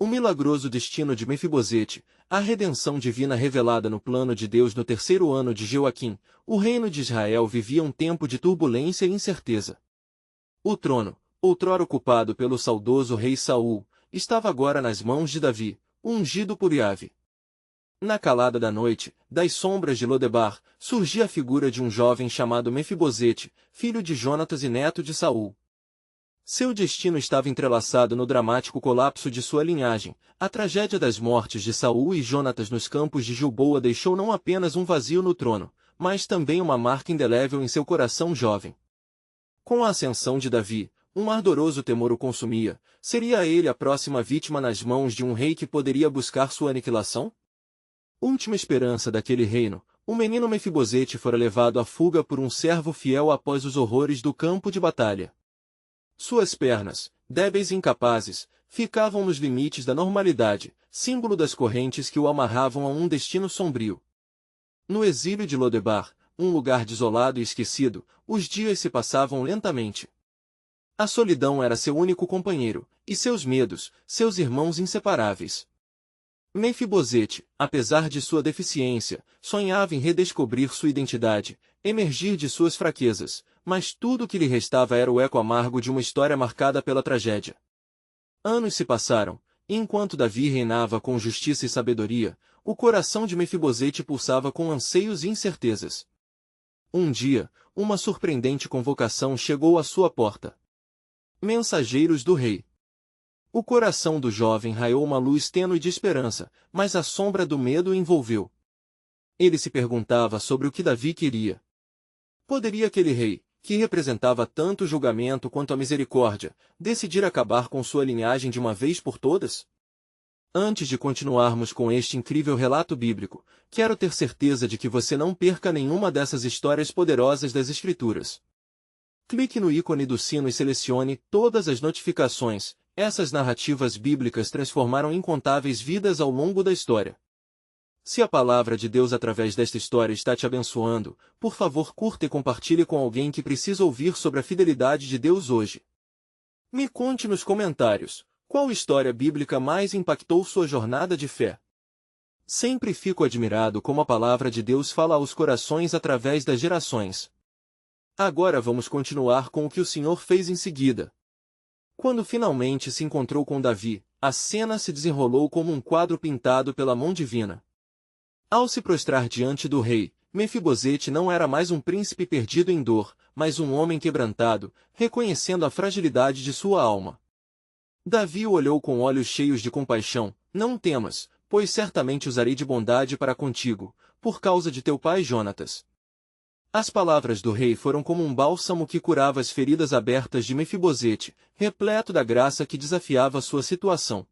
O milagroso destino de Mefibosete, a redenção divina revelada no plano de Deus no terceiro ano de Joaquim, o reino de Israel vivia um tempo de turbulência e incerteza. O trono, outrora ocupado pelo saudoso rei Saul, estava agora nas mãos de Davi, o ungido por Iave. Na calada da noite, das sombras de Lodebar, surgia a figura de um jovem chamado Mefibosete, filho de Jonatas e neto de Saul. Seu destino estava entrelaçado no dramático colapso de sua linhagem. A tragédia das mortes de Saul e Jonatas nos campos de Gilboa deixou não apenas um vazio no trono, mas também uma marca indelével em seu coração jovem. Com a ascensão de Davi, um ardoroso temor o consumia. Seria ele a próxima vítima nas mãos de um rei que poderia buscar sua aniquilação? Última esperança daquele reino, o menino Mefibosete fora levado à fuga por um servo fiel após os horrores do campo de batalha. Suas pernas, débeis e incapazes, ficavam nos limites da normalidade, símbolo das correntes que o amarravam a um destino sombrio. No exílio de Lodebar, um lugar desolado e esquecido, os dias se passavam lentamente. A solidão era seu único companheiro, e seus medos, seus irmãos inseparáveis. Mefibosete, apesar de sua deficiência, sonhava em redescobrir sua identidade, emergir de suas fraquezas, mas tudo o que lhe restava era o eco amargo de uma história marcada pela tragédia. Anos se passaram, e enquanto Davi reinava com justiça e sabedoria, o coração de Mefibosete pulsava com anseios e incertezas. Um dia, uma surpreendente convocação chegou à sua porta. Mensageiros do rei. O coração do jovem raiou uma luz tênue de esperança, mas a sombra do medo o envolveu. Ele se perguntava sobre o que Davi queria. Poderia aquele rei, que representava tanto o julgamento quanto a misericórdia, decidir acabar com sua linhagem de uma vez por todas? Antes de continuarmos com este incrível relato bíblico, quero ter certeza de que você não perca nenhuma dessas histórias poderosas das Escrituras. Clique no ícone do sino e selecione todas as notificações. Essas narrativas bíblicas transformaram incontáveis vidas ao longo da história. Se a palavra de Deus através desta história está te abençoando, por favor curta e compartilhe com alguém que precisa ouvir sobre a fidelidade de Deus hoje. Me conte nos comentários, qual história bíblica mais impactou sua jornada de fé? Sempre fico admirado como a palavra de Deus fala aos corações através das gerações. Agora vamos continuar com o que o Senhor fez em seguida. Quando finalmente se encontrou com Davi, a cena se desenrolou como um quadro pintado pela mão divina. Ao se prostrar diante do rei, Mefibosete não era mais um príncipe perdido em dor, mas um homem quebrantado, reconhecendo a fragilidade de sua alma. Davi o olhou com olhos cheios de compaixão. Não temas, pois certamente usarei de bondade para contigo, por causa de teu pai Jonatas. As palavras do rei foram como um bálsamo que curava as feridas abertas de Mefibosete, repleto da graça que desafiava sua situação.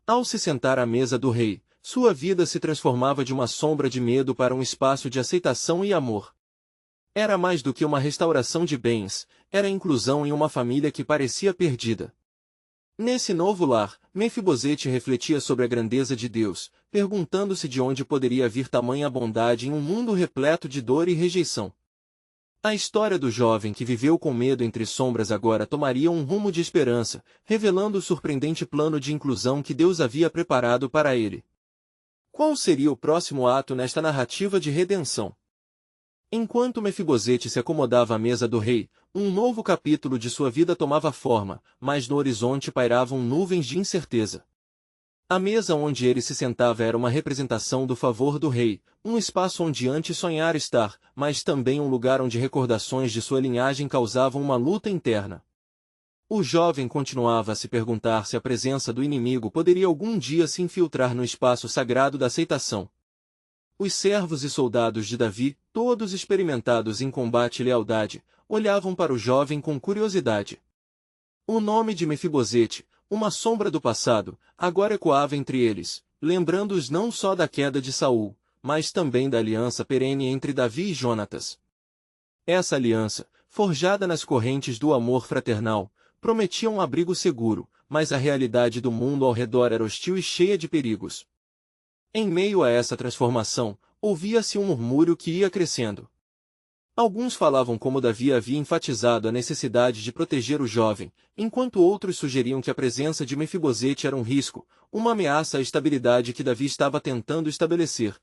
Ao se sentar à mesa do rei, sua vida se transformava de uma sombra de medo para um espaço de aceitação e amor. Era mais do que uma restauração de bens, era a inclusão em uma família que parecia perdida. Nesse novo lar, Mefibosete refletia sobre a grandeza de Deus, perguntando-se de onde poderia vir tamanha bondade em um mundo repleto de dor e rejeição. A história do jovem que viveu com medo entre sombras agora tomaria um rumo de esperança, revelando o surpreendente plano de inclusão que Deus havia preparado para ele. Qual seria o próximo ato nesta narrativa de redenção? Enquanto Mefibosete se acomodava à mesa do rei, um novo capítulo de sua vida tomava forma, mas no horizonte pairavam nuvens de incerteza. A mesa onde ele se sentava era uma representação do favor do rei, um espaço onde antes sonhara estar, mas também um lugar onde recordações de sua linhagem causavam uma luta interna. O jovem continuava a se perguntar se a presença do inimigo poderia algum dia se infiltrar no espaço sagrado da aceitação. Os servos e soldados de Davi, todos experimentados em combate e lealdade, olhavam para o jovem com curiosidade. O nome de Mefibosete, uma sombra do passado, agora ecoava entre eles, lembrando-os não só da queda de Saul, mas também da aliança perene entre Davi e Jonatas. Essa aliança, forjada nas correntes do amor fraternal, prometia um abrigo seguro, mas a realidade do mundo ao redor era hostil e cheia de perigos. Em meio a essa transformação, ouvia-se um murmúrio que ia crescendo. Alguns falavam como Davi havia enfatizado a necessidade de proteger o jovem, enquanto outros sugeriam que a presença de Mefibosete era um risco, uma ameaça à estabilidade que Davi estava tentando estabelecer.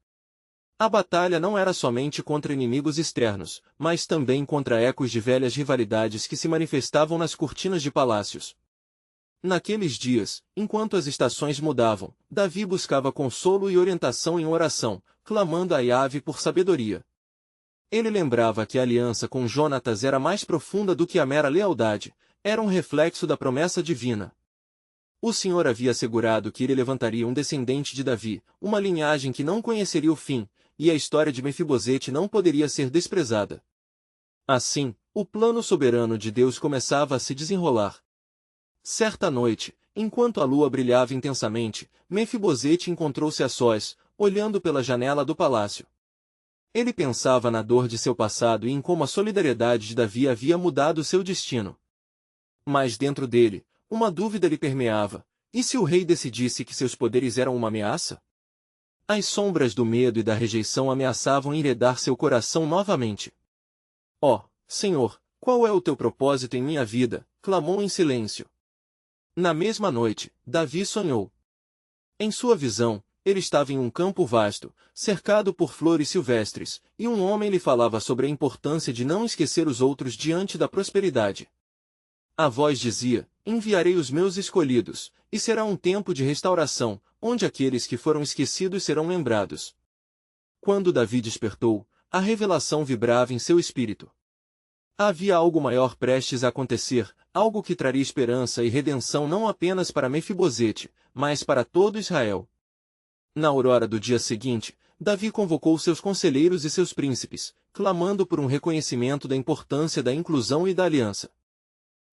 A batalha não era somente contra inimigos externos, mas também contra ecos de velhas rivalidades que se manifestavam nas cortinas de palácios. Naqueles dias, enquanto as estações mudavam, Davi buscava consolo e orientação em oração, clamando a Iave por sabedoria. Ele lembrava que a aliança com Jonatas era mais profunda do que a mera lealdade, era um reflexo da promessa divina. O Senhor havia assegurado que ele levantaria um descendente de Davi, uma linhagem que não conheceria o fim, e a história de Mefibosete não poderia ser desprezada. Assim, o plano soberano de Deus começava a se desenrolar. Certa noite, enquanto a lua brilhava intensamente, Mefibosete encontrou-se a sós, olhando pela janela do palácio. Ele pensava na dor de seu passado e em como a solidariedade de Davi havia mudado seu destino. Mas dentro dele, uma dúvida lhe permeava: e se o rei decidisse que seus poderes eram uma ameaça? As sombras do medo e da rejeição ameaçavam enredar seu coração novamente. Ó, Senhor, qual é o teu propósito em minha vida? Clamou em silêncio. Na mesma noite, Davi sonhou. Em sua visão, ele estava em um campo vasto, cercado por flores silvestres, e um homem lhe falava sobre a importância de não esquecer os outros diante da prosperidade. A voz dizia: enviarei os meus escolhidos, e será um tempo de restauração, onde aqueles que foram esquecidos serão lembrados. Quando Davi despertou, a revelação vibrava em seu espírito. Havia algo maior prestes a acontecer, algo que traria esperança e redenção não apenas para Mefibosete, mas para todo Israel. Na aurora do dia seguinte, Davi convocou seus conselheiros e seus príncipes, clamando por um reconhecimento da importância da inclusão e da aliança.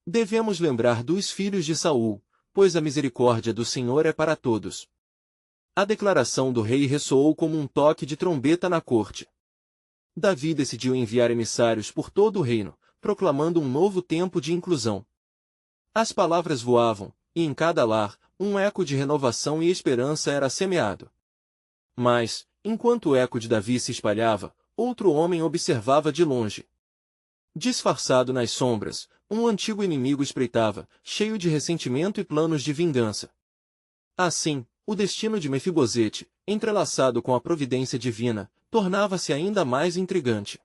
Devemos lembrar dos filhos de Saul, pois a misericórdia do Senhor é para todos. A declaração do rei ressoou como um toque de trombeta na corte. Davi decidiu enviar emissários por todo o reino, proclamando um novo tempo de inclusão. As palavras voavam, e em cada lar, um eco de renovação e esperança era semeado. Mas, enquanto o eco de Davi se espalhava, outro homem observava de longe. Disfarçado nas sombras, um antigo inimigo espreitava, cheio de ressentimento e planos de vingança. Assim, o destino de Mefibosete, entrelaçado com a providência divina, tornava-se ainda mais intrigante.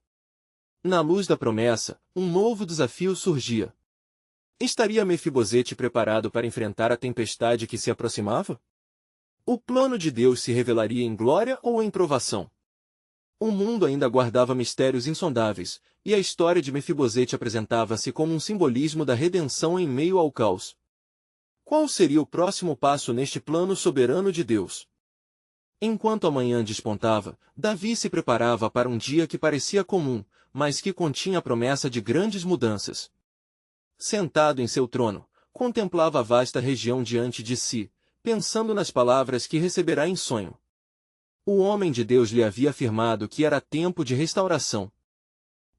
Na luz da promessa, um novo desafio surgia. Estaria Mefibosete preparado para enfrentar a tempestade que se aproximava? O plano de Deus se revelaria em glória ou em provação? O mundo ainda guardava mistérios insondáveis, e a história de Mefibosete apresentava-se como um simbolismo da redenção em meio ao caos. Qual seria o próximo passo neste plano soberano de Deus? Enquanto a manhã despontava, Davi se preparava para um dia que parecia comum, mas que continha a promessa de grandes mudanças. Sentado em seu trono, contemplava a vasta região diante de si, pensando nas palavras que receberá em sonho. O homem de Deus lhe havia afirmado que era tempo de restauração.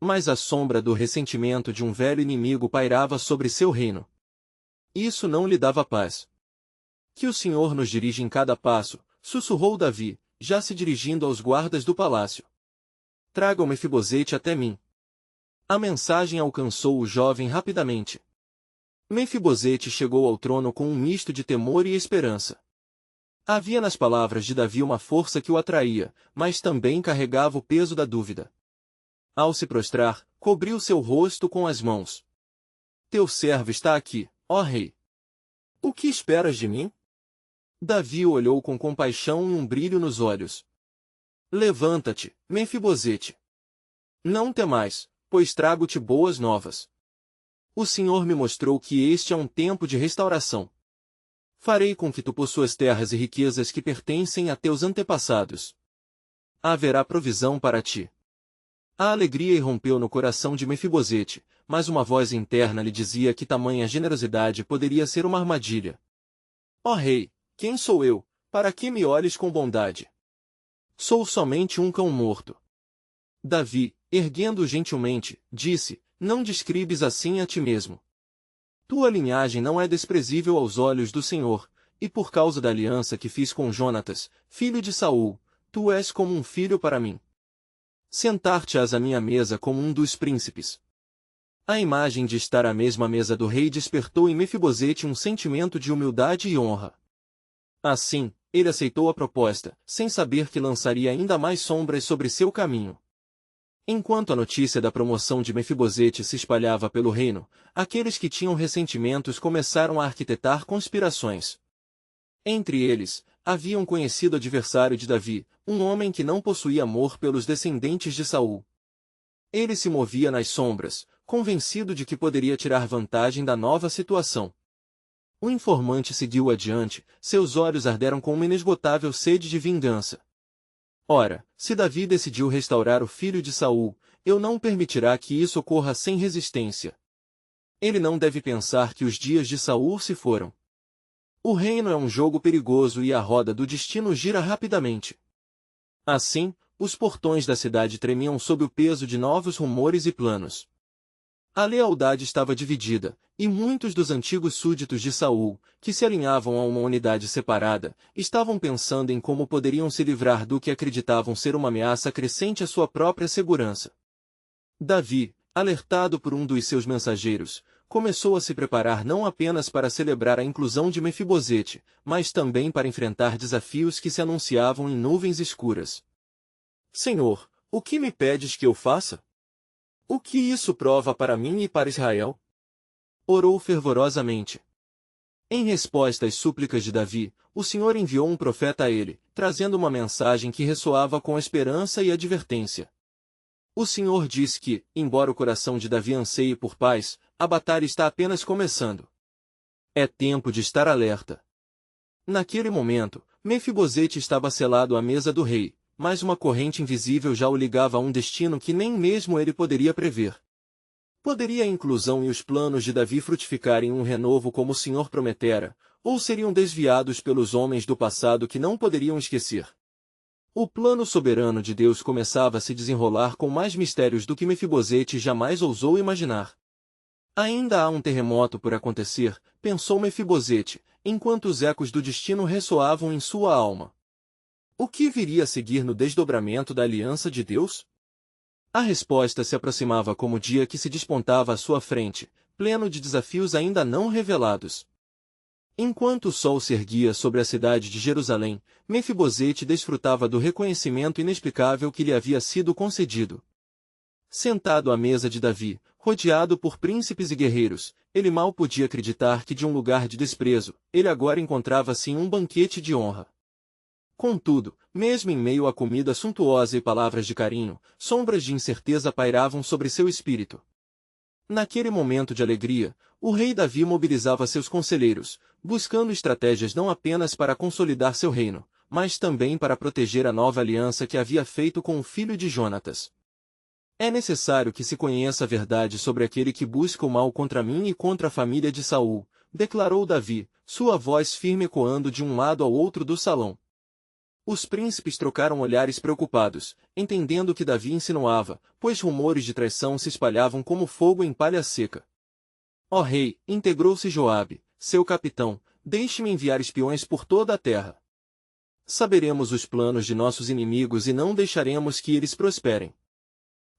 Mas a sombra do ressentimento de um velho inimigo pairava sobre seu reino. Isso não lhe dava paz. Que o Senhor nos dirija em cada passo, sussurrou Davi, já se dirigindo aos guardas do palácio. Tragam Mefibosete até mim. A mensagem alcançou o jovem rapidamente. Mefibosete chegou ao trono com um misto de temor e esperança. Havia nas palavras de Davi uma força que o atraía, mas também carregava o peso da dúvida. Ao se prostrar, cobriu seu rosto com as mãos. Teu servo está aqui, ó rei. O que esperas de mim? Davi o olhou com compaixão e um brilho nos olhos. Levanta-te, Mefibosete. Não temais, pois trago-te boas novas. O Senhor me mostrou que este é um tempo de restauração. Farei com que tu possuas terras e riquezas que pertencem a teus antepassados. Haverá provisão para ti. A alegria irrompeu no coração de Mefibosete, mas uma voz interna lhe dizia que tamanha generosidade poderia ser uma armadilha. Ó rei, quem sou eu, para que me olhes com bondade? Sou somente um cão morto. Davi, erguendo-o gentilmente, disse: não describes assim a ti mesmo. Tua linhagem não é desprezível aos olhos do Senhor, e por causa da aliança que fiz com Jonatas, filho de Saul, tu és como um filho para mim. Sentar-te-ás à minha mesa como um dos príncipes. A imagem de estar à mesma mesa do rei despertou em Mefibosete um sentimento de humildade e honra. Assim, ele aceitou a proposta, sem saber que lançaria ainda mais sombras sobre seu caminho. Enquanto a notícia da promoção de Mefibosete se espalhava pelo reino, aqueles que tinham ressentimentos começaram a arquitetar conspirações. Entre eles, havia um conhecido adversário de Davi, um homem que não possuía amor pelos descendentes de Saul. Ele se movia nas sombras, convencido de que poderia tirar vantagem da nova situação. O informante seguiu adiante, seus olhos arderam com uma inesgotável sede de vingança. Ora, se Davi decidiu restaurar o filho de Saul, eu não permitirá que isso ocorra sem resistência. Ele não deve pensar que os dias de Saul se foram. O reino é um jogo perigoso e a roda do destino gira rapidamente. Assim, os portões da cidade tremiam sob o peso de novos rumores e planos. A lealdade estava dividida, e muitos dos antigos súditos de Saul, que se alinhavam a uma unidade separada, estavam pensando em como poderiam se livrar do que acreditavam ser uma ameaça crescente à sua própria segurança. Davi, alertado por um dos seus mensageiros, começou a se preparar não apenas para celebrar a inclusão de Mefibosete, mas também para enfrentar desafios que se anunciavam em nuvens escuras. Senhor, o que me pedes que eu faça? O que isso prova para mim e para Israel? Orou fervorosamente. Em resposta às súplicas de Davi, o Senhor enviou um profeta a ele, trazendo uma mensagem que ressoava com esperança e advertência. O Senhor disse que, embora o coração de Davi anseie por paz, a batalha está apenas começando. É tempo de estar alerta. Naquele momento, Mefibosete estava selado à mesa do rei, mas uma corrente invisível já o ligava a um destino que nem mesmo ele poderia prever. Poderia a inclusão e os planos de Davi frutificarem um renovo como o Senhor prometera, ou seriam desviados pelos homens do passado que não poderiam esquecer? O plano soberano de Deus começava a se desenrolar com mais mistérios do que Mefibosete jamais ousou imaginar. Ainda há um terremoto por acontecer, pensou Mefibosete, enquanto os ecos do destino ressoavam em sua alma. O que viria a seguir no desdobramento da aliança de Deus? A resposta se aproximava como o dia que se despontava à sua frente, pleno de desafios ainda não revelados. Enquanto o sol se erguia sobre a cidade de Jerusalém, Mefibosete desfrutava do reconhecimento inexplicável que lhe havia sido concedido. Sentado à mesa de Davi, rodeado por príncipes e guerreiros, ele mal podia acreditar que de um lugar de desprezo, ele agora encontrava-se em um banquete de honra. Contudo, mesmo em meio à comida suntuosa e palavras de carinho, sombras de incerteza pairavam sobre seu espírito. Naquele momento de alegria, o rei Davi mobilizava seus conselheiros, buscando estratégias não apenas para consolidar seu reino, mas também para proteger a nova aliança que havia feito com o filho de Jonatas. É necessário que se conheça a verdade sobre aquele que busca o mal contra mim e contra a família de Saul, declarou Davi, sua voz firme ecoando de um lado ao outro do salão. Os príncipes trocaram olhares preocupados, entendendo o que Davi insinuava, pois rumores de traição se espalhavam como fogo em palha seca. Ó rei, integrou-se Joabe, seu capitão, deixe-me enviar espiões por toda a terra. Saberemos os planos de nossos inimigos e não deixaremos que eles prosperem.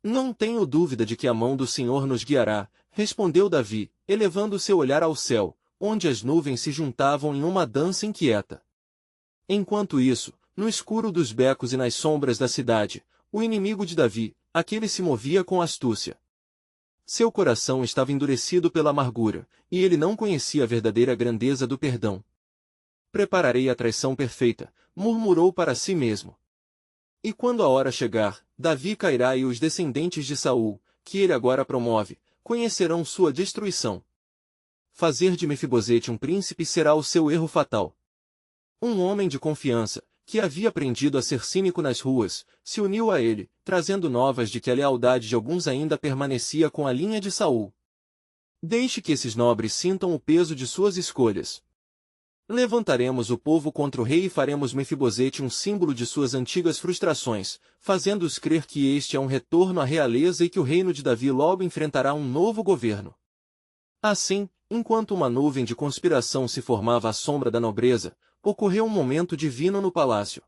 Não tenho dúvida de que a mão do Senhor nos guiará, respondeu Davi, elevando seu olhar ao céu, onde as nuvens se juntavam em uma dança inquieta. Enquanto isso, no escuro dos becos e nas sombras da cidade, o inimigo de Davi, aquele se movia com astúcia. Seu coração estava endurecido pela amargura, e ele não conhecia a verdadeira grandeza do perdão. Prepararei a traição perfeita, murmurou para si mesmo. E quando a hora chegar, Davi cairá e os descendentes de Saul, que ele agora promove, conhecerão sua destruição. Fazer de Mefibosete um príncipe será o seu erro fatal. Um homem de confiança, que havia aprendido a ser cínico nas ruas, se uniu a ele, trazendo novas de que a lealdade de alguns ainda permanecia com a linha de Saul. Deixe que esses nobres sintam o peso de suas escolhas. Levantaremos o povo contra o rei e faremos Mefibosete um símbolo de suas antigas frustrações, fazendo-os crer que este é um retorno à realeza e que o reino de Davi logo enfrentará um novo governo. Assim, enquanto uma nuvem de conspiração se formava à sombra da nobreza, ocorreu um momento divino no palácio.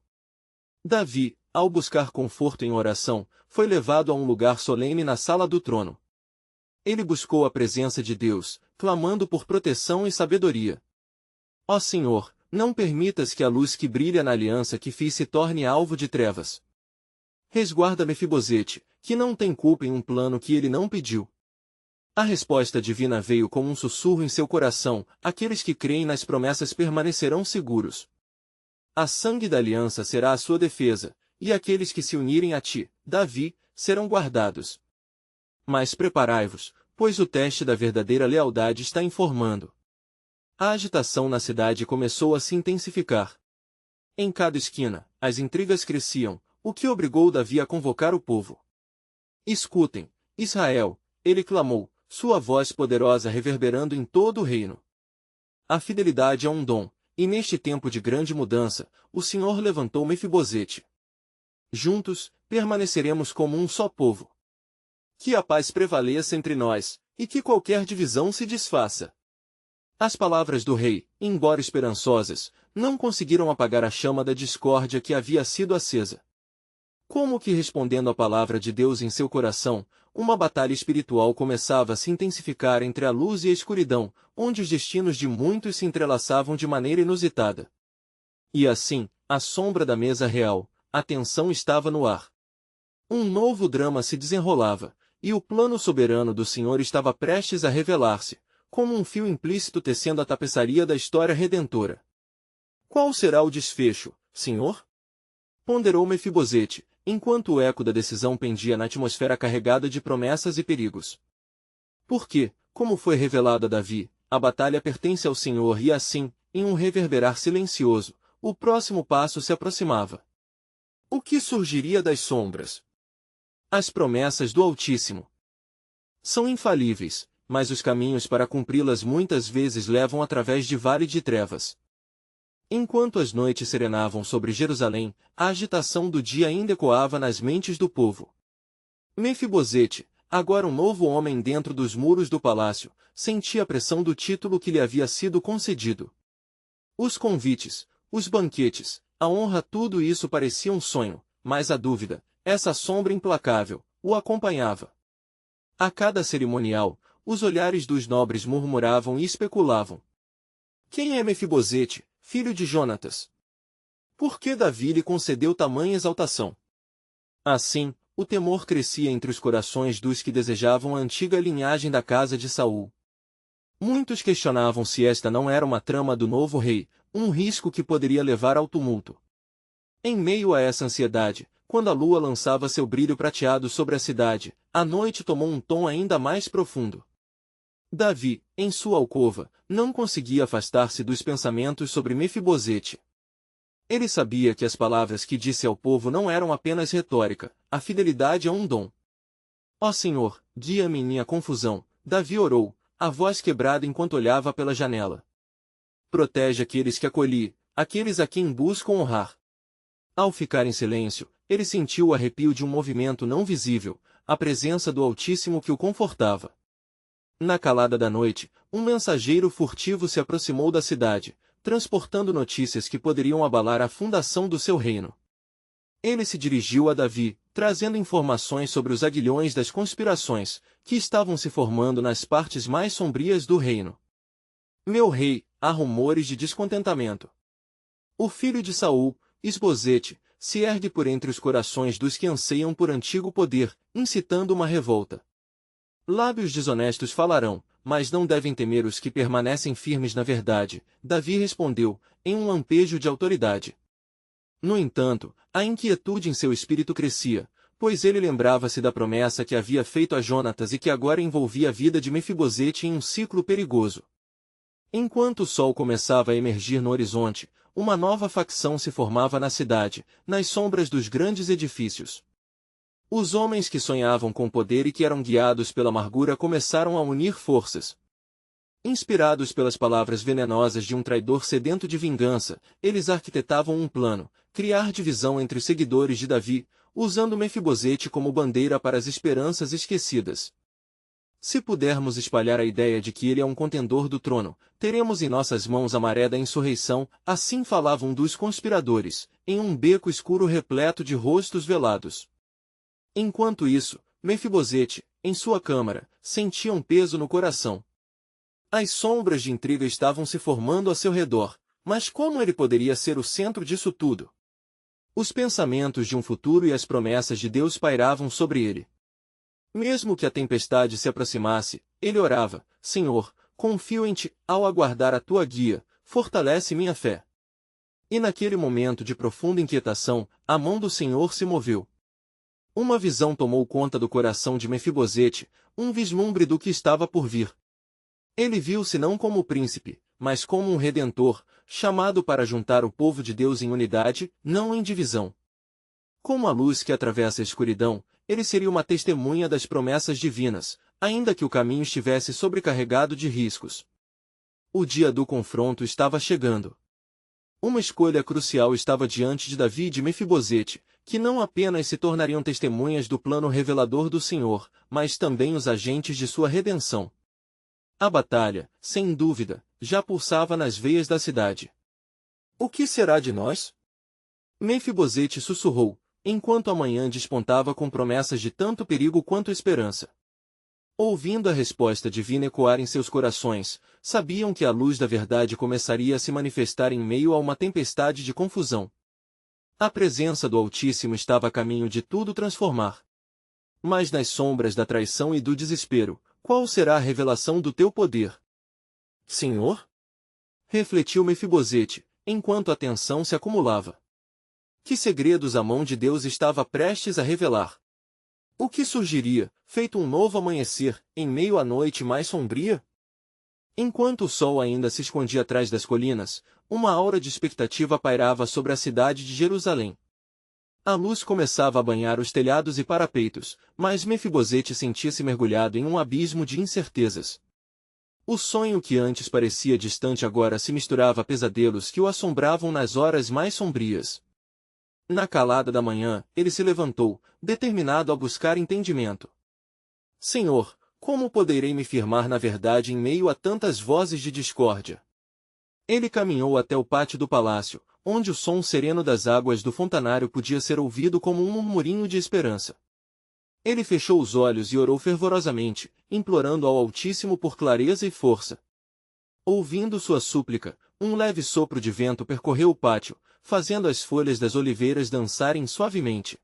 Davi, ao buscar conforto em oração, foi levado a um lugar solene na sala do trono. Ele buscou a presença de Deus, clamando por proteção e sabedoria. Ó Senhor, não permitas que a luz que brilha na aliança que fiz se torne alvo de trevas. Resguarda Mefibosete, que não tem culpa em um plano que ele não pediu. A resposta divina veio como um sussurro em seu coração: aqueles que creem nas promessas permanecerão seguros. A sangue da aliança será a sua defesa, e aqueles que se unirem a ti, Davi, serão guardados. Mas preparai-vos, pois o teste da verdadeira lealdade está informando. A agitação na cidade começou a se intensificar. Em cada esquina, as intrigas cresciam, o que obrigou Davi a convocar o povo. Escutem, Israel, ele clamou, sua voz poderosa reverberando em todo o reino. A fidelidade é um dom, e neste tempo de grande mudança, o Senhor levantou Mefibosete. Juntos, permaneceremos como um só povo. Que a paz prevaleça entre nós, e que qualquer divisão se desfaça. As palavras do rei, embora esperançosas, não conseguiram apagar a chama da discórdia que havia sido acesa. Como que respondendo à palavra de Deus em seu coração, uma batalha espiritual começava a se intensificar entre a luz e a escuridão, onde os destinos de muitos se entrelaçavam de maneira inusitada. E assim, à sombra da mesa real, a tensão estava no ar. Um novo drama se desenrolava, e o plano soberano do Senhor estava prestes a revelar-se, como um fio implícito tecendo a tapeçaria da história redentora. Qual será o desfecho, Senhor? Ponderou Mefibosete, enquanto o eco da decisão pendia na atmosfera carregada de promessas e perigos. Porque, como foi revelado a Davi, a batalha pertence ao Senhor e assim, em um reverberar silencioso, o próximo passo se aproximava. O que surgiria das sombras? As promessas do Altíssimo. São infalíveis, mas os caminhos para cumpri-las muitas vezes levam através de vale de trevas. Enquanto as noites serenavam sobre Jerusalém, a agitação do dia ainda ecoava nas mentes do povo. Mefibosete, agora um novo homem dentro dos muros do palácio, sentia a pressão do título que lhe havia sido concedido. Os convites, os banquetes, a honra, tudo isso parecia um sonho, mas a dúvida, essa sombra implacável, o acompanhava. A cada cerimonial, os olhares dos nobres murmuravam e especulavam. Quem é Mefibosete, filho de Jonatas? Por que Davi lhe concedeu tamanha exaltação? Assim, o temor crescia entre os corações dos que desejavam a antiga linhagem da casa de Saul. Muitos questionavam se esta não era uma trama do novo rei, um risco que poderia levar ao tumulto. Em meio a essa ansiedade, quando a lua lançava seu brilho prateado sobre a cidade, a noite tomou um tom ainda mais profundo. Davi, em sua alcova, não conseguia afastar-se dos pensamentos sobre Mefibosete. Ele sabia que as palavras que disse ao povo não eram apenas retórica, a fidelidade é um dom. Ó Senhor, guia-me em minha confusão, Davi orou, a voz quebrada enquanto olhava pela janela. Protege aqueles que acolhi, aqueles a quem buscam honrar. Ao ficar em silêncio, ele sentiu o arrepio de um movimento não visível, a presença do Altíssimo que o confortava. Na calada da noite, um mensageiro furtivo se aproximou da cidade, transportando notícias que poderiam abalar a fundação do seu reino. Ele se dirigiu a Davi, trazendo informações sobre os aguilhões das conspirações, que estavam se formando nas partes mais sombrias do reino. Meu rei, há rumores de descontentamento. O filho de Saul, Isbosete, se ergue por entre os corações dos que anseiam por antigo poder, incitando uma revolta. Lábios desonestos falarão, mas não devem temer os que permanecem firmes na verdade, Davi respondeu, em um lampejo de autoridade. No entanto, a inquietude em seu espírito crescia, pois ele lembrava-se da promessa que havia feito a Jonatas e que agora envolvia a vida de Mefibosete em um ciclo perigoso. Enquanto o sol começava a emergir no horizonte, uma nova facção se formava na cidade, nas sombras dos grandes edifícios. Os homens que sonhavam com poder e que eram guiados pela amargura começaram a unir forças. Inspirados pelas palavras venenosas de um traidor sedento de vingança, eles arquitetavam um plano, criar divisão entre os seguidores de Davi, usando Mefibosete como bandeira para as esperanças esquecidas. Se pudermos espalhar a ideia de que ele é um contendor do trono, teremos em nossas mãos a maré da insurreição, assim falava um dos conspiradores, em um beco escuro repleto de rostos velados. Enquanto isso, Mefibosete, em sua câmara, sentia um peso no coração. As sombras de intriga estavam se formando a seu redor, mas como ele poderia ser o centro disso tudo? Os pensamentos de um futuro e as promessas de Deus pairavam sobre ele. Mesmo que a tempestade se aproximasse, ele orava: Senhor, confio em Ti, ao aguardar a Tua guia, fortalece minha fé. E naquele momento de profunda inquietação, a mão do Senhor se moveu. Uma visão tomou conta do coração de Mefibosete, um vislumbre do que estava por vir. Ele viu-se não como o príncipe, mas como um redentor, chamado para juntar o povo de Deus em unidade, não em divisão. Como a luz que atravessa a escuridão, ele seria uma testemunha das promessas divinas, ainda que o caminho estivesse sobrecarregado de riscos. O dia do confronto estava chegando. Uma escolha crucial estava diante de Davi e de Mefibosete, que não apenas se tornariam testemunhas do plano revelador do Senhor, mas também os agentes de sua redenção. A batalha, sem dúvida, já pulsava nas veias da cidade. O que será de nós? Mefibosete sussurrou, enquanto a manhã despontava com promessas de tanto perigo quanto esperança. Ouvindo a resposta divina ecoar em seus corações, sabiam que a luz da verdade começaria a se manifestar em meio a uma tempestade de confusão. A presença do Altíssimo estava a caminho de tudo transformar. Mas nas sombras da traição e do desespero, qual será a revelação do teu poder? Senhor? Refletiu Mefibosete, enquanto a tensão se acumulava. Que segredos a mão de Deus estava prestes a revelar? O que surgiria, feito um novo amanhecer, em meio à noite mais sombria? Enquanto o sol ainda se escondia atrás das colinas, uma aura de expectativa pairava sobre a cidade de Jerusalém. A luz começava a banhar os telhados e parapeitos, mas Mefibosete sentia-se mergulhado em um abismo de incertezas. O sonho que antes parecia distante agora se misturava a pesadelos que o assombravam nas horas mais sombrias. Na calada da manhã, ele se levantou, determinado a buscar entendimento. Senhor, como poderei me firmar na verdade em meio a tantas vozes de discórdia? Ele caminhou até o pátio do palácio, onde o som sereno das águas do fontanário podia ser ouvido como um murmurinho de esperança. Ele fechou os olhos e orou fervorosamente, implorando ao Altíssimo por clareza e força. Ouvindo sua súplica, um leve sopro de vento percorreu o pátio, fazendo as folhas das oliveiras dançarem suavemente.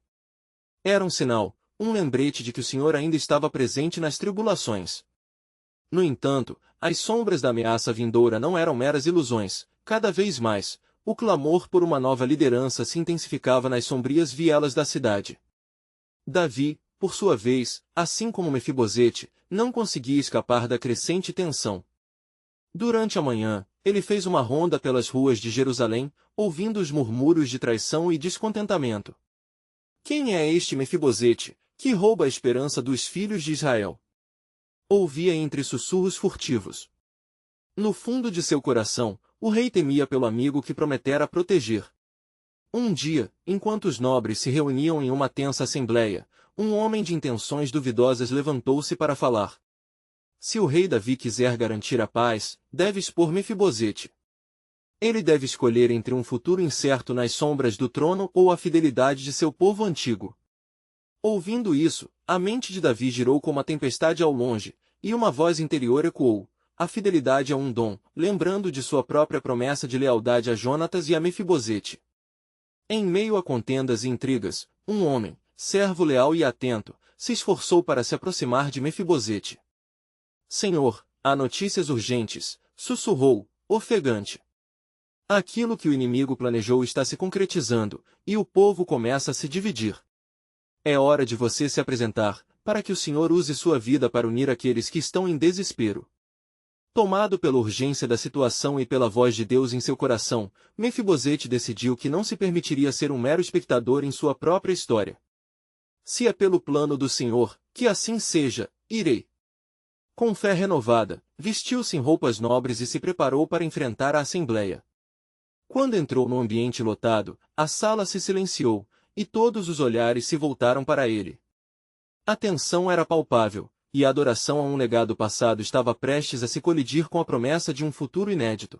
Era um sinal, um lembrete de que o Senhor ainda estava presente nas tribulações. No entanto, as sombras da ameaça vindoura não eram meras ilusões. Cada vez mais, o clamor por uma nova liderança se intensificava nas sombrias vielas da cidade. Davi, por sua vez, assim como Mefibosete, não conseguia escapar da crescente tensão. Durante a manhã, ele fez uma ronda pelas ruas de Jerusalém, ouvindo os murmúrios de traição e descontentamento. Quem é este Mefibosete, que rouba a esperança dos filhos de Israel? Ouvia entre sussurros furtivos. No fundo de seu coração, o rei temia pelo amigo que prometera proteger. Um dia, enquanto os nobres se reuniam em uma tensa assembleia, um homem de intenções duvidosas levantou-se para falar. Se o rei Davi quiser garantir a paz, deve expor Mefibosete. Ele deve escolher entre um futuro incerto nas sombras do trono ou a fidelidade de seu povo antigo. Ouvindo isso, a mente de Davi girou como a tempestade ao longe, e uma voz interior ecoou: a fidelidade é um dom, lembrando de sua própria promessa de lealdade a Jonatas e a Mefibosete. Em meio a contendas e intrigas, um homem, servo leal e atento, se esforçou para se aproximar de Mefibosete. Senhor, há notícias urgentes, sussurrou, ofegante. Aquilo que o inimigo planejou está se concretizando, e o povo começa a se dividir. É hora de você se apresentar, para que o Senhor use sua vida para unir aqueles que estão em desespero. Tomado pela urgência da situação e pela voz de Deus em seu coração, Mefibosete decidiu que não se permitiria ser um mero espectador em sua própria história. Se é pelo plano do Senhor, que assim seja, irei. Com fé renovada, vestiu-se em roupas nobres e se preparou para enfrentar a assembleia. Quando entrou no ambiente lotado, a sala se silenciou, e todos os olhares se voltaram para ele. A tensão era palpável, e a adoração a um legado passado estava prestes a se colidir com a promessa de um futuro inédito.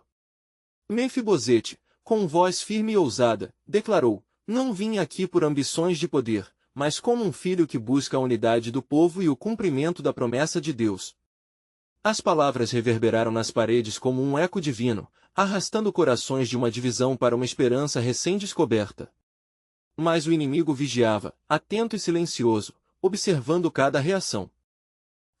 Mefibosete, Com voz firme e ousada, declarou: não vim aqui por ambições de poder, mas como um filho que busca a unidade do povo e o cumprimento da promessa de Deus. As palavras reverberaram nas paredes como um eco divino, arrastando corações de uma divisão para uma esperança recém-descoberta. Mas o inimigo vigiava, atento e silencioso, observando cada reação.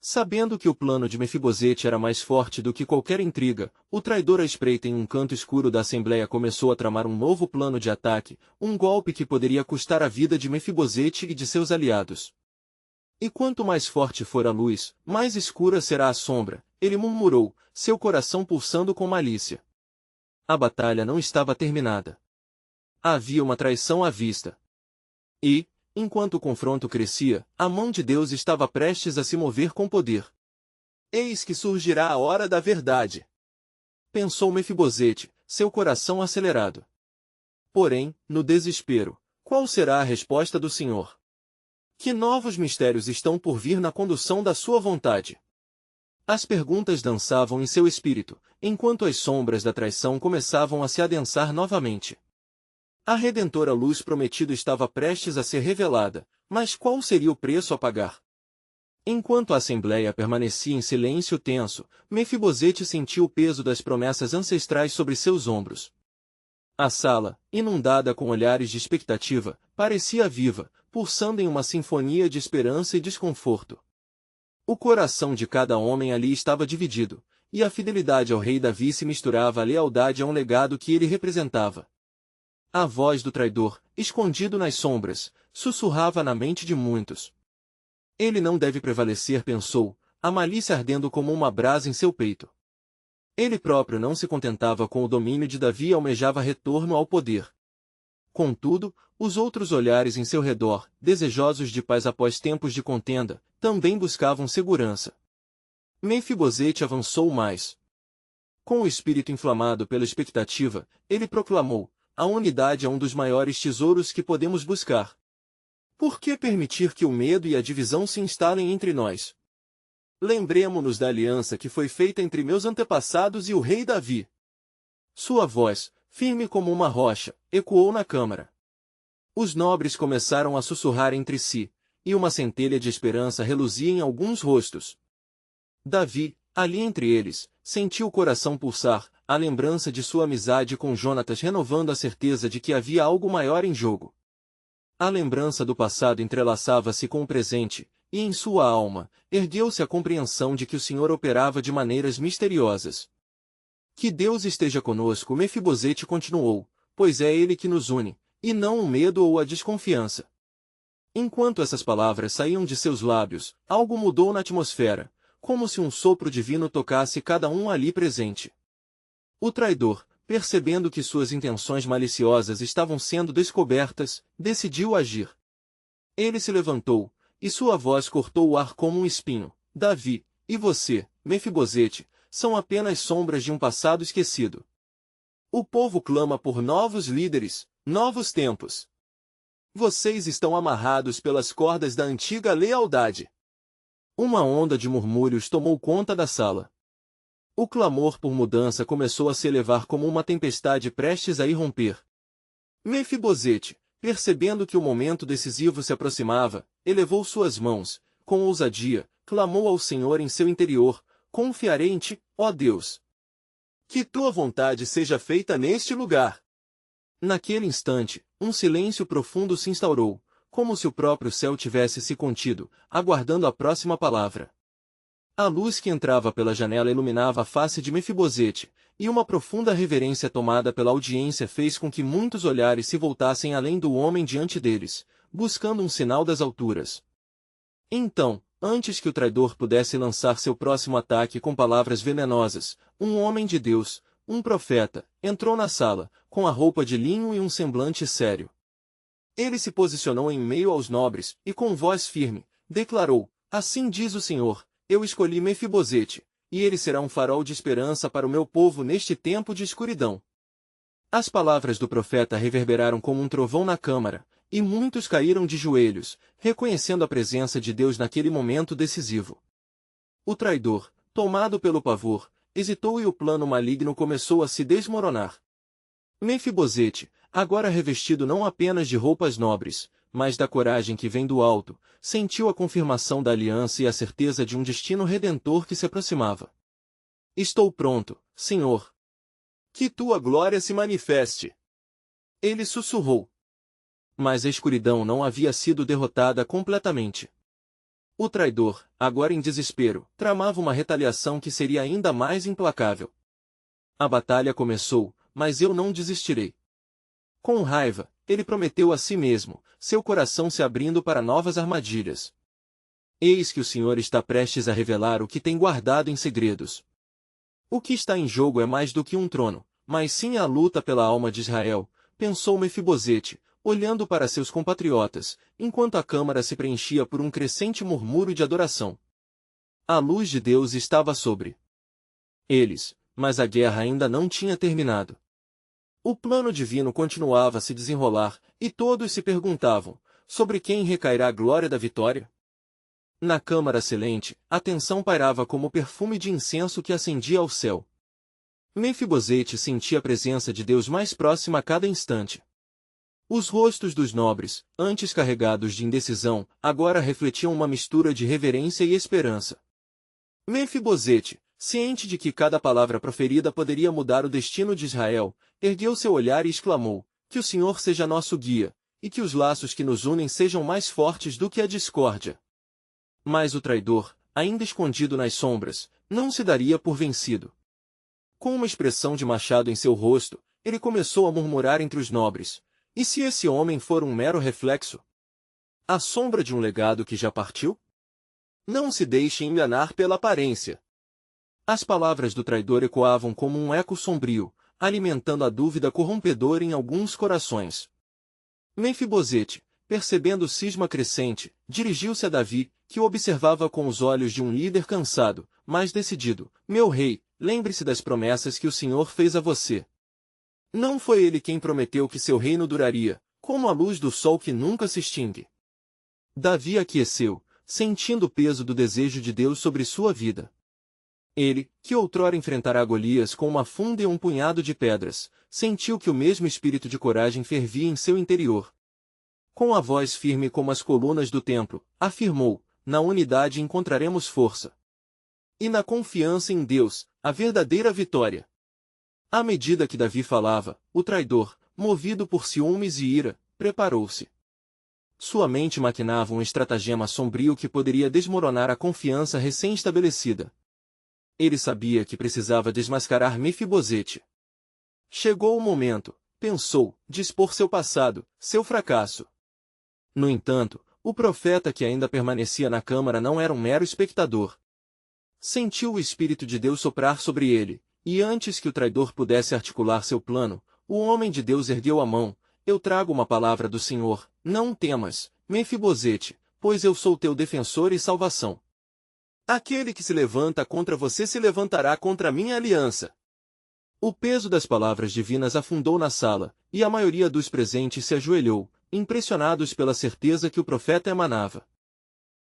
Sabendo que o plano de Mefibosete era mais forte do que qualquer intriga, o traidor à espreita em um canto escuro da Assembleia começou a tramar um novo plano de ataque, um golpe que poderia custar a vida de Mefibosete e de seus aliados. E quanto mais forte for a luz, mais escura será a sombra, ele murmurou, seu coração pulsando com malícia. A batalha não estava terminada. Havia uma traição à vista. E, enquanto o confronto crescia, a mão de Deus estava prestes a se mover com poder. Eis que surgirá a hora da verdade, pensou Mefibosete, seu coração acelerado. Porém, no desespero, qual será a resposta do Senhor? Que novos mistérios estão por vir na condução da sua vontade? As perguntas dançavam em seu espírito, enquanto as sombras da traição começavam a se adensar novamente. A redentora luz prometida estava prestes a ser revelada, mas qual seria o preço a pagar? Enquanto a Assembleia permanecia em silêncio tenso, Mefibosete sentiu o peso das promessas ancestrais sobre seus ombros. A sala, inundada com olhares de expectativa, parecia viva, pulsando em uma sinfonia de esperança e desconforto. O coração de cada homem ali estava dividido, e a fidelidade ao rei Davi se misturava à lealdade a um legado que ele representava. A voz do traidor, escondido nas sombras, sussurrava na mente de muitos. Ele não deve prevalecer, pensou, a malícia ardendo como uma brasa em seu peito. Ele próprio não se contentava com o domínio de Davi e almejava retorno ao poder. Contudo, os outros olhares em seu redor, desejosos de paz após tempos de contenda, também buscavam segurança. Mefibosete avançou mais. Com o espírito inflamado pela expectativa, ele proclamou: a unidade é um dos maiores tesouros que podemos buscar. Por que permitir que o medo e a divisão se instalem entre nós? Lembremo-nos da aliança que foi feita entre meus antepassados e o rei Davi. Sua voz, firme como uma rocha, ecoou na câmara. Os nobres começaram a sussurrar entre si, e uma centelha de esperança reluzia em alguns rostos. Davi, ali entre eles, sentiu o coração pulsar, a lembrança de sua amizade com Jonatas renovando a certeza de que havia algo maior em jogo. A lembrança do passado entrelaçava-se com o presente, e em sua alma, ergueu-se a compreensão de que o Senhor operava de maneiras misteriosas. Que Deus esteja conosco, Mefibosete continuou, pois é Ele que nos une, e não o medo ou a desconfiança. Enquanto essas palavras saíam de seus lábios, algo mudou na atmosfera, como se um sopro divino tocasse cada um ali presente. O traidor, percebendo que suas intenções maliciosas estavam sendo descobertas, decidiu agir. Ele se levantou, e sua voz cortou o ar como um espinho. Davi, e você, Mefibosete, são apenas sombras de um passado esquecido. O povo clama por novos líderes, novos tempos. Vocês estão amarrados pelas cordas da antiga lealdade. Uma onda de murmúrios tomou conta da sala. O clamor por mudança começou a se elevar como uma tempestade prestes a irromper. Mefibosete, percebendo que o momento decisivo se aproximava, elevou suas mãos, com ousadia, clamou ao Senhor em seu interior: confiarei em ti, ó Deus. Que tua vontade seja feita neste lugar. Naquele instante, um silêncio profundo se instaurou, como se o próprio céu tivesse se contido, aguardando a próxima palavra. A luz que entrava pela janela iluminava a face de Mefibosete, e uma profunda reverência tomada pela audiência fez com que muitos olhares se voltassem além do homem diante deles, buscando um sinal das alturas. Então, antes que o traidor pudesse lançar seu próximo ataque com palavras venenosas, um homem de Deus, um profeta, entrou na sala, com a roupa de linho e um semblante sério. Ele se posicionou em meio aos nobres, e com voz firme, declarou: assim diz o Senhor, eu escolhi Mefibosete, e ele será um farol de esperança para o meu povo neste tempo de escuridão. As palavras do profeta reverberaram como um trovão na câmara, e muitos caíram de joelhos, reconhecendo a presença de Deus naquele momento decisivo. O traidor, tomado pelo pavor, hesitou e o plano maligno começou a se desmoronar. Mefibosete, agora revestido não apenas de roupas nobres, mas da coragem que vem do alto, sentiu a confirmação da aliança e a certeza de um destino redentor que se aproximava. Estou pronto, Senhor. Que tua glória se manifeste. Ele sussurrou. Mas a escuridão não havia sido derrotada completamente. O traidor, agora em desespero, tramava uma retaliação que seria ainda mais implacável. A batalha começou, mas eu não desistirei. Com raiva, ele prometeu a si mesmo, seu coração se abrindo para novas armadilhas. Eis que o Senhor está prestes a revelar o que tem guardado em segredos. O que está em jogo é mais do que um trono, mas sim a luta pela alma de Israel, pensou Mefibosete, olhando para seus compatriotas, enquanto a câmara se preenchia por um crescente murmúrio de adoração. A luz de Deus estava sobre eles, mas a guerra ainda não tinha terminado. O plano divino continuava a se desenrolar, e todos se perguntavam, sobre quem recairá a glória da vitória? Na câmara celeste, a tensão pairava como perfume de incenso que ascendia ao céu. Mefibosete sentia a presença de Deus mais próxima a cada instante. Os rostos dos nobres, antes carregados de indecisão, agora refletiam uma mistura de reverência e esperança. Mefibosete, ciente de que cada palavra proferida poderia mudar o destino de Israel, ergueu seu olhar e exclamou, que o Senhor seja nosso guia, e que os laços que nos unem sejam mais fortes do que a discórdia. Mas o traidor, ainda escondido nas sombras, não se daria por vencido. Com uma expressão de machado em seu rosto, ele começou a murmurar entre os nobres, e se esse homem for um mero reflexo? A sombra de um legado que já partiu? Não se deixe enganar pela aparência. As palavras do traidor ecoavam como um eco sombrio, alimentando a dúvida corrompedora em alguns corações. Mefibosete, percebendo o cisma crescente, dirigiu-se a Davi, que o observava com os olhos de um líder cansado, mas decidido. Meu rei, lembre-se das promessas que o Senhor fez a você. Não foi ele quem prometeu que seu reino duraria, como a luz do sol que nunca se extingue. Davi aqueceu, sentindo o peso do desejo de Deus sobre sua vida. Ele, que outrora enfrentara Golias com uma funda e um punhado de pedras, sentiu que o mesmo espírito de coragem fervia em seu interior. Com a voz firme como as colunas do templo, afirmou, na unidade encontraremos força. E na confiança em Deus, a verdadeira vitória. À medida que Davi falava, o traidor, movido por ciúmes e ira, preparou-se. Sua mente maquinava um estratagema sombrio que poderia desmoronar a confiança recém-estabelecida. Ele sabia que precisava desmascarar Mefibosete. Chegou o momento, pensou, de expor seu passado, seu fracasso. No entanto, o profeta que ainda permanecia na câmara não era um mero espectador. Sentiu o Espírito de Deus soprar sobre ele, e antes que o traidor pudesse articular seu plano, o homem de Deus ergueu a mão. Eu trago uma palavra do Senhor, não temas, Mefibosete, pois eu sou teu defensor e salvação. Aquele que se levanta contra você se levantará contra a minha aliança. O peso das palavras divinas afundou na sala, e a maioria dos presentes se ajoelhou, impressionados pela certeza que o profeta emanava.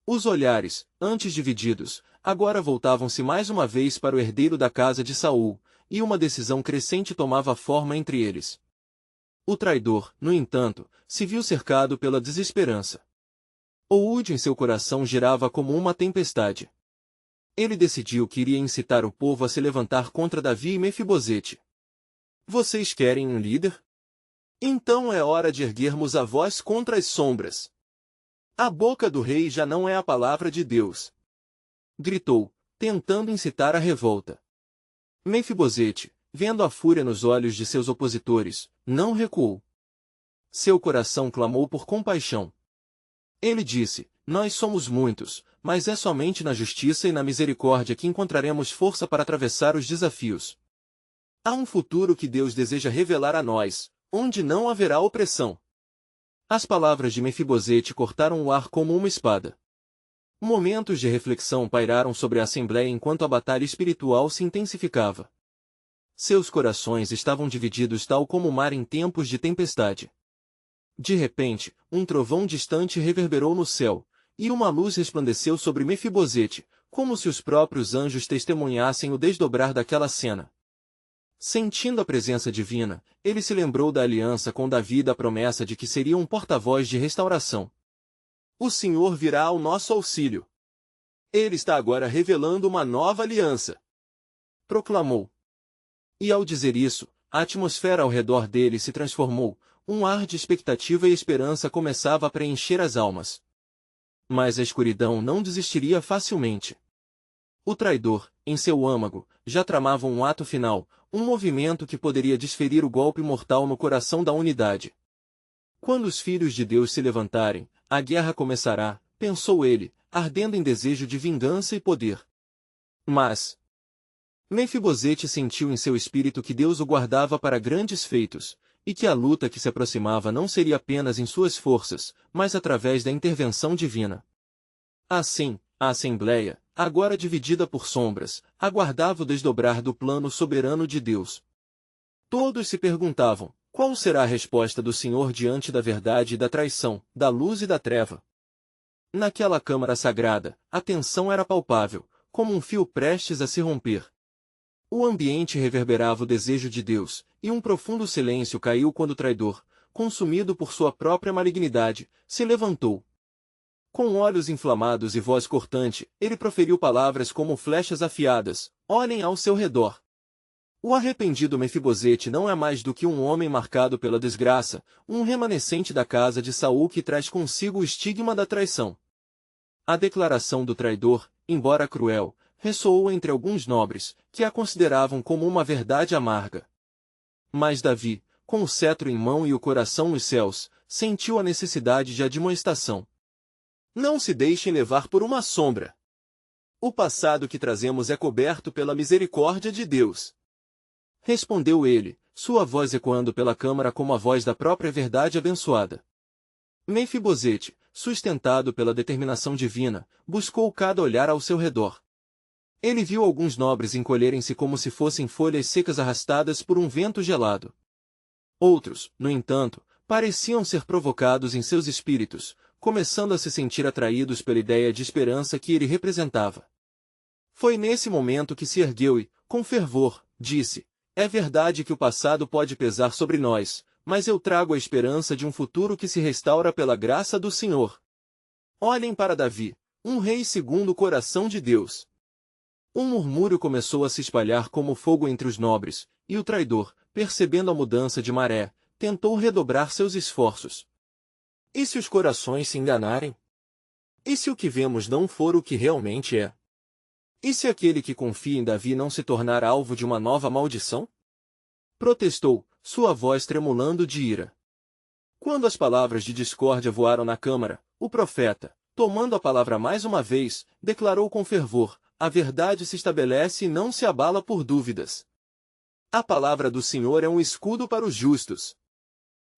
Os olhares, antes divididos, agora voltavam-se mais uma vez para o herdeiro da casa de Saul, e uma decisão crescente tomava forma entre eles. O traidor, no entanto, se viu cercado pela desesperança. O ódio em seu coração girava como uma tempestade. Ele decidiu que iria incitar o povo a se levantar contra Davi e Mefibosete. Vocês querem um líder? Então é hora de erguermos a voz contra as sombras. A boca do rei já não é a palavra de Deus. Gritou, tentando incitar a revolta. Mefibosete, vendo a fúria nos olhos de seus opositores, não recuou. Seu coração clamou por compaixão. Ele disse, nós somos muitos, mas é somente na justiça e na misericórdia que encontraremos força para atravessar os desafios. Há um futuro que Deus deseja revelar a nós, onde não haverá opressão. As palavras de Mefibosete cortaram o ar como uma espada. Momentos de reflexão pairaram sobre a assembleia enquanto a batalha espiritual se intensificava. Seus corações estavam divididos tal como o mar em tempos de tempestade. De repente, um trovão distante reverberou no céu, e uma luz resplandeceu sobre Mefibosete, como se os próprios anjos testemunhassem o desdobrar daquela cena. Sentindo a presença divina, ele se lembrou da aliança com Davi e da promessa de que seria um porta-voz de restauração. O Senhor virá ao nosso auxílio. Ele está agora revelando uma nova aliança, proclamou. E ao dizer isso, a atmosfera ao redor dele se transformou, um ar de expectativa e esperança começava a preencher as almas. Mas a escuridão não desistiria facilmente. O traidor, em seu âmago, já tramava um ato final, um movimento que poderia desferir o golpe mortal no coração da unidade. Quando os filhos de Deus se levantarem, a guerra começará, pensou ele, ardendo em desejo de vingança e poder. Mas Mefibosete sentiu em seu espírito que Deus o guardava para grandes feitos, e que a luta que se aproximava não seria apenas em suas forças, mas através da intervenção divina. Assim, a Assembleia, agora dividida por sombras, aguardava o desdobrar do plano soberano de Deus. Todos se perguntavam, qual será a resposta do Senhor diante da verdade e da traição, da luz e da treva? Naquela câmara sagrada, a tensão era palpável, como um fio prestes a se romper. O ambiente reverberava o desejo de Deus, e um profundo silêncio caiu quando o traidor, consumido por sua própria malignidade, se levantou. Com olhos inflamados e voz cortante, ele proferiu palavras como flechas afiadas: olhem ao seu redor. O arrependido Mefibosete não é mais do que um homem marcado pela desgraça, um remanescente da casa de Saul que traz consigo o estigma da traição. A declaração do traidor, embora cruel, ressoou entre alguns nobres, que a consideravam como uma verdade amarga. Mas Davi, com o cetro em mão e o coração nos céus, sentiu a necessidade de admoestação. Não se deixem levar por uma sombra. O passado que trazemos é coberto pela misericórdia de Deus. Respondeu ele, sua voz ecoando pela câmara como a voz da própria verdade abençoada. Mefibosete, sustentado pela determinação divina, buscou cada olhar ao seu redor. Ele viu alguns nobres encolherem-se como se fossem folhas secas arrastadas por um vento gelado. Outros, no entanto, pareciam ser provocados em seus espíritos, começando a se sentir atraídos pela ideia de esperança que ele representava. Foi nesse momento que se ergueu e, com fervor, disse: é verdade que o passado pode pesar sobre nós, mas eu trago a esperança de um futuro que se restaura pela graça do Senhor. Olhem para Davi, um rei segundo o coração de Deus. Um murmúrio começou a se espalhar como fogo entre os nobres, e o traidor, percebendo a mudança de maré, tentou redobrar seus esforços. E se os corações se enganarem? E se o que vemos não for o que realmente é? E se aquele que confia em Davi não se tornar alvo de uma nova maldição? Protestou, sua voz tremulando de ira. Quando as palavras de discórdia voaram na câmara, o profeta, tomando a palavra mais uma vez, declarou com fervor: a verdade se estabelece e não se abala por dúvidas. A palavra do Senhor é um escudo para os justos.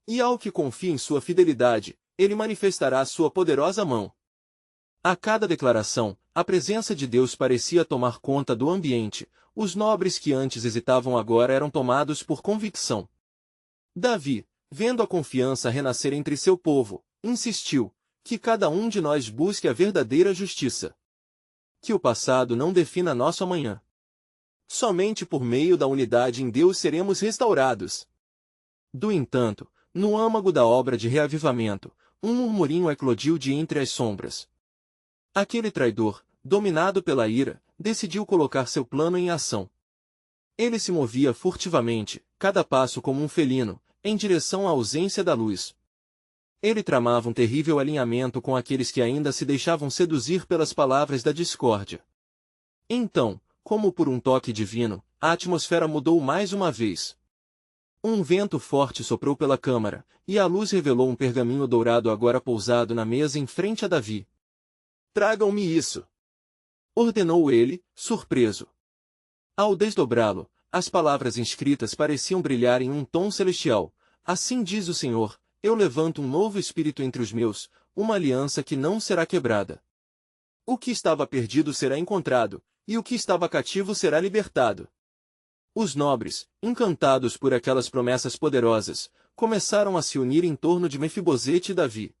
E ao que confia em sua fidelidade, ele manifestará sua poderosa mão. A cada declaração, a presença de Deus parecia tomar conta do ambiente. Os nobres que antes hesitavam agora eram tomados por convicção. Davi, vendo a confiança renascer entre seu povo, insistiu: que cada um de nós busque a verdadeira justiça. Que o passado não defina nosso amanhã. Somente por meio da unidade em Deus seremos restaurados. Do entanto, no âmago da obra de reavivamento, um murmurinho eclodiu de entre as sombras. Aquele traidor, dominado pela ira, decidiu colocar seu plano em ação. Ele se movia furtivamente, cada passo como um felino, em direção à ausência da luz. Ele tramava um terrível alinhamento com aqueles que ainda se deixavam seduzir pelas palavras da discórdia. Então, como por um toque divino, a atmosfera mudou mais uma vez. Um vento forte soprou pela câmara, e a luz revelou um pergaminho dourado agora pousado na mesa em frente a Davi. Tragam-me isso! Ordenou ele, surpreso. Ao desdobrá-lo, as palavras inscritas pareciam brilhar em um tom celestial. Assim diz o Senhor: eu levanto um novo espírito entre os meus, uma aliança que não será quebrada. O que estava perdido será encontrado, e o que estava cativo será libertado. Os nobres, encantados por aquelas promessas poderosas, começaram a se unir em torno de Mefibosete e Davi.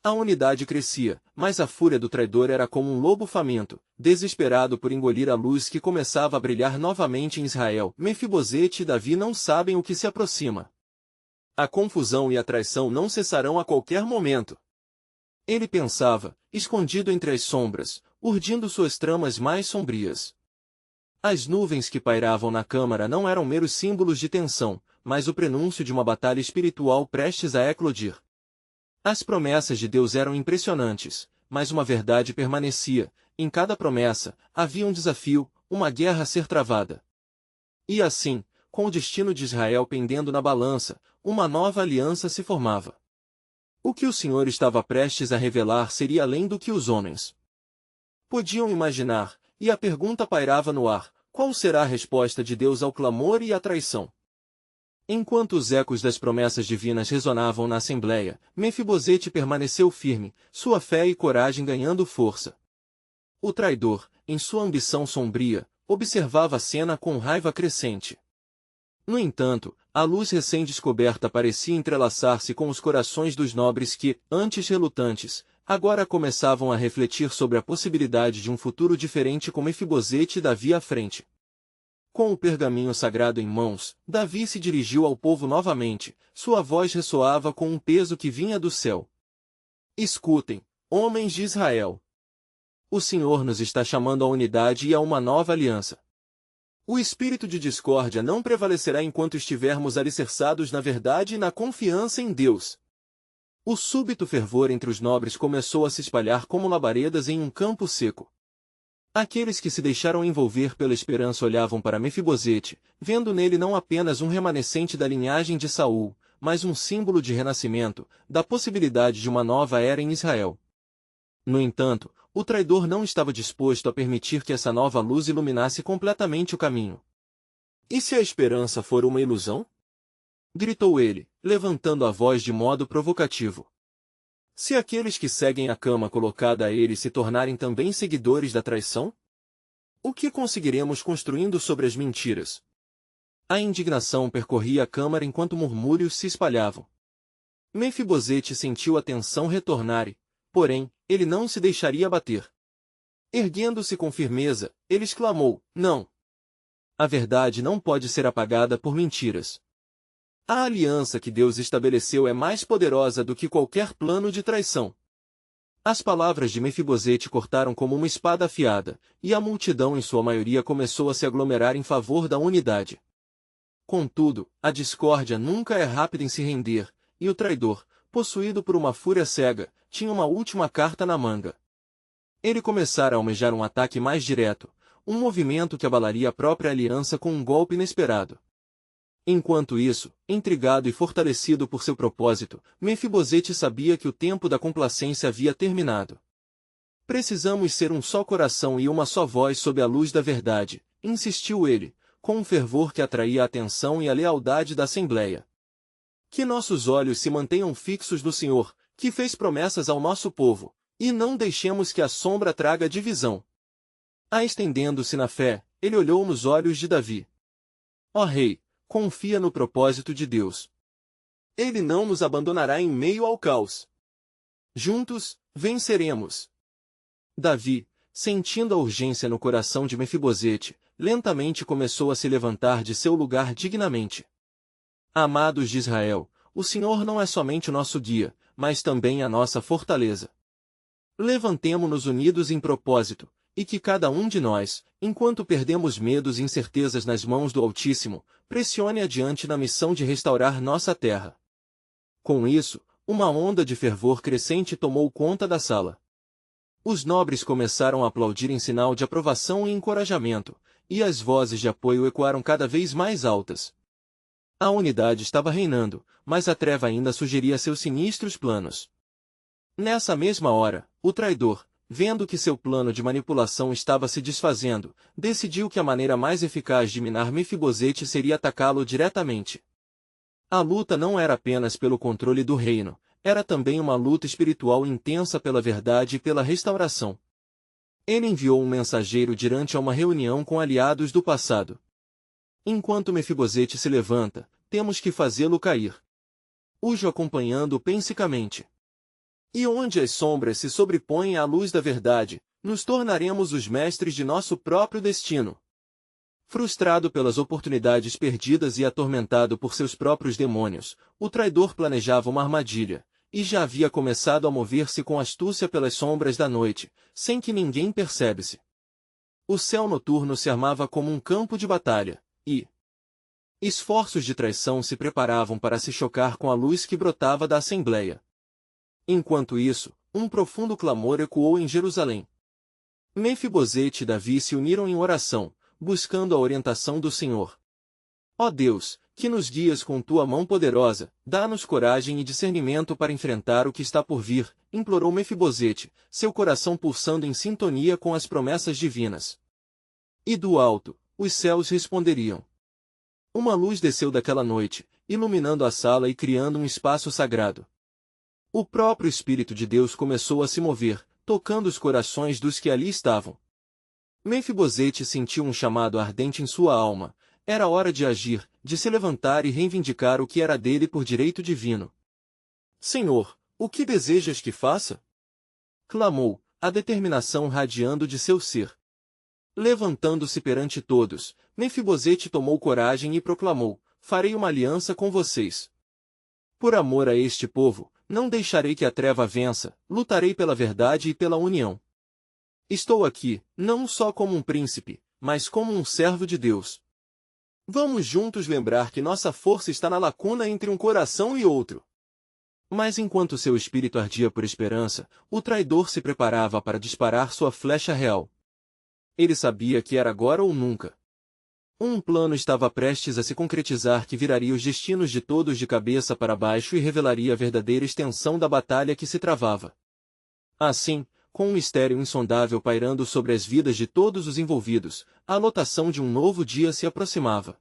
A unidade crescia, mas a fúria do traidor era como um lobo faminto, desesperado por engolir a luz que começava a brilhar novamente em Israel. Mefibosete e Davi não sabem o que se aproxima. A confusão e a traição não cessarão a qualquer momento. Ele pensava, escondido entre as sombras, urdindo suas tramas mais sombrias. As nuvens que pairavam na câmara não eram meros símbolos de tensão, mas o prenúncio de uma batalha espiritual prestes a eclodir. As promessas de Deus eram impressionantes, mas uma verdade permanecia: em cada promessa, havia um desafio, uma guerra a ser travada. E assim, com o destino de Israel pendendo na balança, uma nova aliança se formava. O que o Senhor estava prestes a revelar seria além do que os homens podiam imaginar, e a pergunta pairava no ar: qual será a resposta de Deus ao clamor e à traição? Enquanto os ecos das promessas divinas ressonavam na assembleia, Mefibosete permaneceu firme, sua fé e coragem ganhando força. O traidor, em sua ambição sombria, observava a cena com raiva crescente. No entanto, a luz recém-descoberta parecia entrelaçar-se com os corações dos nobres que, antes relutantes, agora começavam a refletir sobre a possibilidade de um futuro diferente com Mefibosete e Davi à frente. Com o pergaminho sagrado em mãos, Davi se dirigiu ao povo novamente, sua voz ressoava com um peso que vinha do céu. Escutem, homens de Israel. O Senhor nos está chamando à unidade e a uma nova aliança. O espírito de discórdia não prevalecerá enquanto estivermos alicerçados na verdade e na confiança em Deus. O súbito fervor entre os nobres começou a se espalhar como labaredas em um campo seco. Aqueles que se deixaram envolver pela esperança olhavam para Mefibosete, vendo nele não apenas um remanescente da linhagem de Saul, mas um símbolo de renascimento, da possibilidade de uma nova era em Israel. No entanto, o traidor não estava disposto a permitir que essa nova luz iluminasse completamente o caminho. E se a esperança for uma ilusão? Gritou ele, levantando a voz de modo provocativo. Se aqueles que seguem a cama colocada a ele se tornarem também seguidores da traição? O que conseguiremos construindo sobre as mentiras? A indignação percorria a câmara enquanto murmúrios se espalhavam. Mefibosete sentiu a tensão retornar e, porém, ele não se deixaria abater. Erguendo-se com firmeza, ele exclamou: não! A verdade não pode ser apagada por mentiras. A aliança que Deus estabeleceu é mais poderosa do que qualquer plano de traição. As palavras de Mefibosete cortaram como uma espada afiada, e a multidão em sua maioria começou a se aglomerar em favor da unidade. Contudo, a discórdia nunca é rápida em se render, e o traidor, possuído por uma fúria cega, tinha uma última carta na manga. Ele começara a almejar um ataque mais direto, um movimento que abalaria a própria aliança com um golpe inesperado. Enquanto isso, intrigado e fortalecido por seu propósito, Mefibosete sabia que o tempo da complacência havia terminado. Precisamos ser um só coração e uma só voz sob a luz da verdade, insistiu ele, com um fervor que atraía a atenção e a lealdade da Assembleia. Que nossos olhos se mantenham fixos no Senhor, que fez promessas ao nosso povo, e não deixemos que a sombra traga divisão. Estendendo-se na fé, ele olhou nos olhos de Davi. Ó Rei, confia no propósito de Deus. Ele não nos abandonará em meio ao caos. Juntos, venceremos. Davi, sentindo a urgência no coração de Mefibosete, lentamente começou a se levantar de seu lugar dignamente. Amados de Israel, o Senhor não é somente o nosso guia, mas também a nossa fortaleza. Levantemo-nos unidos em propósito, e que cada um de nós, enquanto perdemos medos e incertezas nas mãos do Altíssimo, pressione adiante na missão de restaurar nossa terra. Com isso, uma onda de fervor crescente tomou conta da sala. Os nobres começaram a aplaudir em sinal de aprovação e encorajamento, e as vozes de apoio ecoaram cada vez mais altas. A unidade estava reinando, mas a treva ainda sugeria seus sinistros planos. Nessa mesma hora, o traidor, vendo que seu plano de manipulação estava se desfazendo, decidiu que a maneira mais eficaz de minar Mefibosete seria atacá-lo diretamente. A luta não era apenas pelo controle do reino, era também uma luta espiritual intensa pela verdade e pela restauração. Ele enviou um mensageiro durante uma reunião com aliados do passado. Enquanto Mefibosete se levanta, temos que fazê-lo cair. Ujo acompanhando pensicamente. E onde as sombras se sobrepõem à luz da verdade, nos tornaremos os mestres de nosso próprio destino. Frustrado pelas oportunidades perdidas e atormentado por seus próprios demônios, o traidor planejava uma armadilha, e já havia começado a mover-se com astúcia pelas sombras da noite, sem que ninguém percebesse. O céu noturno se armava como um campo de batalha, e esforços de traição se preparavam para se chocar com a luz que brotava da Assembleia. Enquanto isso, um profundo clamor ecoou em Jerusalém. Mefibosete e Davi se uniram em oração, buscando a orientação do Senhor. Ó Deus, que nos guias com tua mão poderosa, dá-nos coragem e discernimento para enfrentar o que está por vir, implorou Mefibosete, seu coração pulsando em sintonia com as promessas divinas. E do alto, os céus responderiam. Uma luz desceu daquela noite, iluminando a sala e criando um espaço sagrado. O próprio Espírito de Deus começou a se mover, tocando os corações dos que ali estavam. Mefibosete sentiu um chamado ardente em sua alma. Era hora de agir, de se levantar e reivindicar o que era dele por direito divino. Senhor, o que desejas que faça? Clamou, a determinação radiando de seu ser. Levantando-se perante todos, Mefibosete tomou coragem e proclamou, farei uma aliança com vocês. Por amor a este povo, não deixarei que a treva vença, lutarei pela verdade e pela união. Estou aqui, não só como um príncipe, mas como um servo de Deus. Vamos juntos lembrar que nossa força está na lacuna entre um coração e outro. Mas enquanto seu espírito ardia por esperança, o traidor se preparava para disparar sua flecha real. Ele sabia que era agora ou nunca. Um plano estava prestes a se concretizar que viraria os destinos de todos de cabeça para baixo e revelaria a verdadeira extensão da batalha que se travava. Assim, com um mistério insondável pairando sobre as vidas de todos os envolvidos, a lotação de um novo dia se aproximava.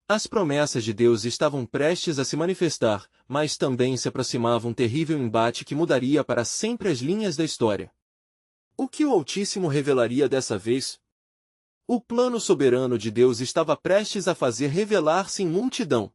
As promessas de Deus estavam prestes a se manifestar, mas também se aproximava um terrível embate que mudaria para sempre as linhas da história. O que o Altíssimo revelaria dessa vez? O plano soberano de Deus estava prestes a fazer revelar-se em multidão.